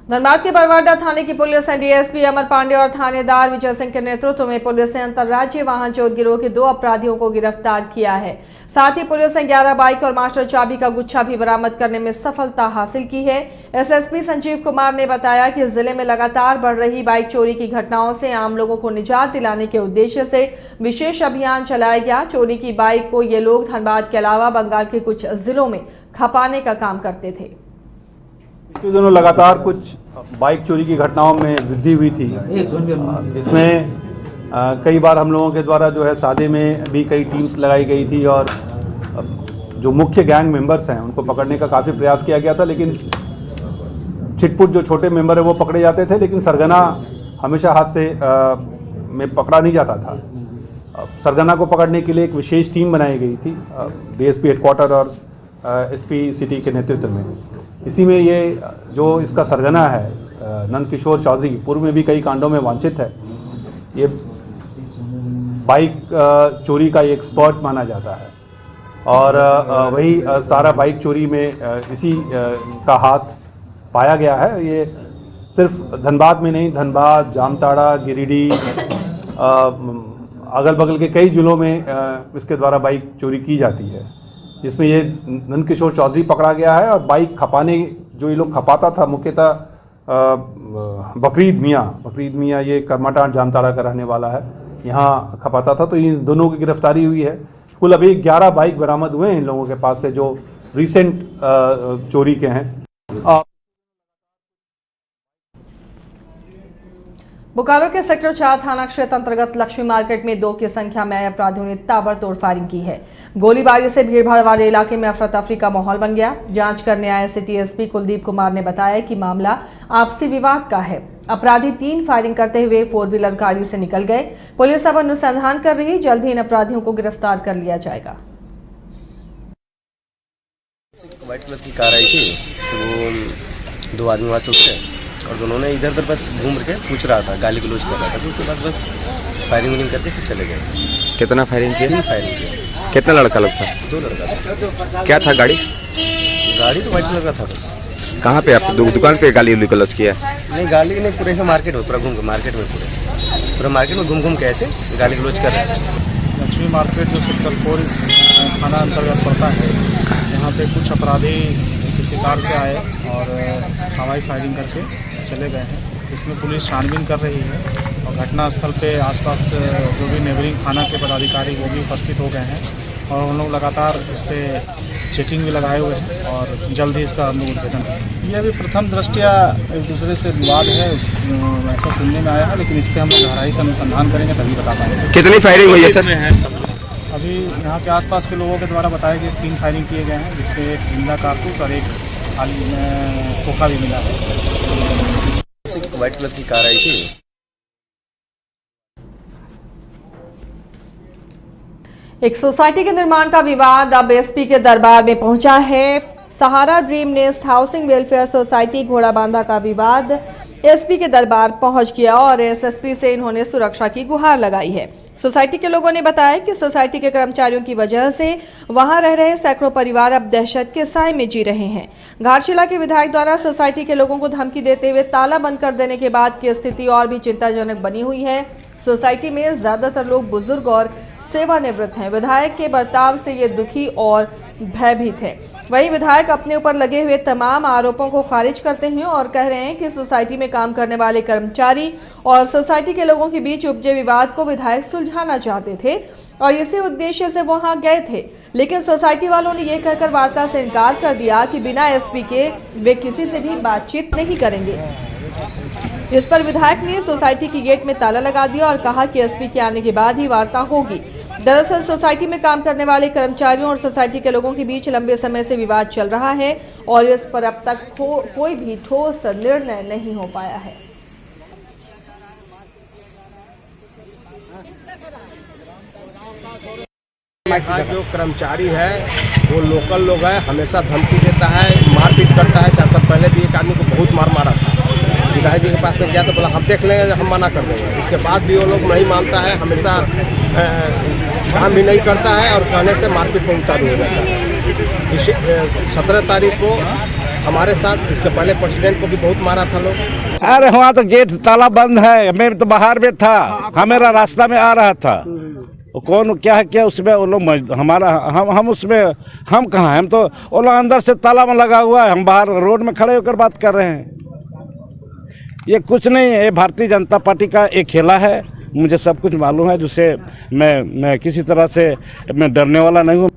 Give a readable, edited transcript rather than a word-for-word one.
धनबाद के बरवाडा थाने की पुलिस ने डीएसपी अमर पांडे और थानेदार विजय सिंह के नेतृत्व में पुलिस ने अंतर्राज्यीय वाहन चोर गिरोह के 2 अपराधियों को गिरफ्तार किया है। साथ ही पुलिस ने 11 बाइक और मास्टर चाबी का गुच्छा भी बरामद करने में सफलता हासिल की है। एसएसपी संजीव कुमार ने बताया कि जिले में लगातार बढ़ रही बाइक चोरी की घटनाओं से आम लोगों को निजात दिलाने के उद्देश्य से विशेष अभियान चलाया गया। चोरी की बाइक को ये लोग धनबाद के अलावा बंगाल के कुछ जिलों में खपाने का काम करते थे। पिछले दिनों लगातार कुछ बाइक चोरी की घटनाओं में वृद्धि हुई थी। इसमें कई बार हम लोगों के द्वारा जो है सादे में भी कई टीम्स लगाई गई थी और जो मुख्य गैंग मेंबर्स हैं उनको पकड़ने का काफ़ी प्रयास किया गया था, लेकिन छिटपुट जो छोटे मेंबर हैं वो पकड़े जाते थे, लेकिन सरगना हमेशा हाथ से में पकड़ा नहीं जाता था। सरगना को पकड़ने के लिए एक विशेष टीम बनाई गई थी डीएसपी हेडक्वार्टर और एसपी सिटी के नेतृत्व में। इसी में ये जो इसका सरगना है नंदकिशोर चौधरी, पूर्व में भी कई कांडों में वांछित है। ये बाइक चोरी का एक एक्सपर्ट माना जाता है और वही सारा बाइक चोरी में इसी का हाथ पाया गया है। ये सिर्फ धनबाद में नहीं, धनबाद, जामताड़ा, गिरिडीह, अगल बगल के कई जिलों में इसके द्वारा बाइक चोरी की जाती है, जिसमें ये नंदकिशोर चौधरी पकड़ा गया है। और बाइक खपाने जो ये लोग खपाता था मुख्यतः बकरीद मियाँ ये कर्माटांड जामताड़ा का रहने वाला है, यहाँ खपाता था। तो इन दोनों की गिरफ्तारी हुई है। कुल अभी 11 बाइक बरामद हुए हैं इन लोगों के पास से जो रिसेंट चोरी के हैं। बोकारो के सेक्टर 4 थाना क्षेत्र अंतर्गत लक्ष्मी मार्केट में 2 की संख्या में आए अपराधियों ने ताबड़तोड़ फायरिंग की है। गोलीबारी से भीड़भाड़ वाले इलाके में अफरा तफरी का माहौल बन गया। जांच करने आए सिटी एसपी कुलदीप कुमार ने बताया कि मामला आपसी विवाद का है। अपराधी 3 फायरिंग करते हुए 4 व्हीलर गाड़ी से निकल गए। पुलिस अब अनुसंधान कर रही, जल्द ही इन अपराधियों को गिरफ्तार कर लिया जाएगा। व्हाइट कलर की कार आई थी, तो वो 2 आदमी वहाँ से उतरे और दोनों ने इधर उधर बस घूम के पूछ रहा था, गाली गलौज कर रहा था। तो उसके बाद बस फायरिंग करके फिर चले गए। कितना फायरिंग किया? 3 फायरिंग किया। कितना लड़का लोग था? 2 लड़का था। क्या था गाड़ी? गाड़ी तो व्हाइट कलर का था बस। कहाँ पे आप दुकान पे गाली गलौज किया? नहीं, गाली नहीं, पूरे ऐसे मार्केट में पूरा घूम के मार्केट में घूम के ऐसे गाली गलौज कर रहे हैं। लक्ष्मी मार्केट जो सेक्टर 4 थाना अंतर्गत पड़ता है, यहाँ पे कुछ अपराधी किसी कार से आए और हवाई फायरिंग करके चले गए हैं। इसमें पुलिस छानबीन कर रही है और घटनास्थल पे आसपास जो भी नेबरिंग थाना के पदाधिकारी वो भी उपस्थित हो गए हैं और हम लोग लगातार इस पर चेकिंग भी लगाए हुए हैं और जल्द ही इसका उद्भेदन है। ये अभी प्रथम दृष्टया एक दूसरे से विवाद है ऐसा सुनने में आया है, लेकिन इस पर हम लोग गहराई से अनुसंधान करेंगे तभी बता पाएंगे। कितनी फायरिंग हुई है सर? अभी यहाँ के आसपास के लोगों के द्वारा बताया कि 3 फायरिंग किए गए हैं, जिसमें एक जिंदा कारतूस और एक खोखा भी मिला है। व्हाइट कलर की कार आई थी। एक सोसाइटी के निर्माण का विवाद अब एसपी के दरबार में पहुंचा है। Sahara dream nest housing welfare society Ghorabandha का विवाद एसपी के दरबार पहुंच गया और एसएसपी से इन्होंने सुरक्षा की गुहार लगाई है। सोसाइटी के लोगों ने बताया कि सोसाइटी के कर्मचारियों की वजह से वहां रह रहे सैकड़ों परिवार अब दहशत के साए में जी रहे हैं। घाटशिला के विधायक द्वारा सोसाइटी के लोगों को धमकी देते हुए ताला बंद कर देने के बाद की स्थिति और भी चिंताजनक बनी हुई है। सोसाइटी में ज्यादातर लोग बुजुर्ग और सेवानिवृत्त हैं। विधायक के बर्ताव से ये दुखी और भयभीत है। वहीं विधायक अपने ऊपर लगे हुए तमाम आरोपों को खारिज करते हैं और कह रहे हैं कि सोसाइटी में काम करने वाले कर्मचारी और सोसाइटी के लोगों के बीच उपजे विवाद को विधायक सुलझाना चाहते थे और इसी उद्देश्य से वहां गए थे, लेकिन सोसाइटी वालों ने यह कहकर वार्ता से इनकार कर दिया कि बिना एसपी के वे किसी से भी बातचीत नहीं करेंगे। इस पर विधायक ने सोसाइटी की गेट में ताला लगा दिया और कहा कि एसपी के आने के बाद ही वार्ता होगी। दरअसल सोसाइटी में काम करने वाले कर्मचारियों और सोसाइटी के लोगों के बीच लंबे समय से विवाद चल रहा है और इस पर अब तक कोई भी ठोस निर्णय नहीं हो पाया है। यहाँ जो कर्मचारी है वो लोकल लोग है, हमेशा धमकी देता है, मारपीट करता है। 4 साल पहले भी एक आदमी को बहुत मारा था। विधायक जी के पास में गया तो बोला हम देख लेंगे, हम मना कर देंगे। इसके बाद भी वो लोग नहीं मानता है, हमेशा काम भी नहीं करता है और कहने से मारपीट में उतारू हो जाता है। 17 तारीख को हमारे साथ। इसके पहले प्रेसिडेंट को भी बहुत मारा था लोग। अरे वहाँ तो गेट ताला बंद है, मैं तो बाहर में था, हमारा रास्ता में आ रहा था। वो कौन क्या किया उसमें, वो लोग हमारा हम उसमें हम कहाँ हैं, हम तो वो लोग अंदर से ताला में लगा हुआ है, हम बाहर रोड में खड़े होकर बात कर रहे हैं। ये कुछ नहीं है, ये भारतीय जनता पार्टी का एक खेला है, मुझे सब कुछ मालूम है, जिससे मैं किसी तरह से मैं डरने वाला नहीं हूँ।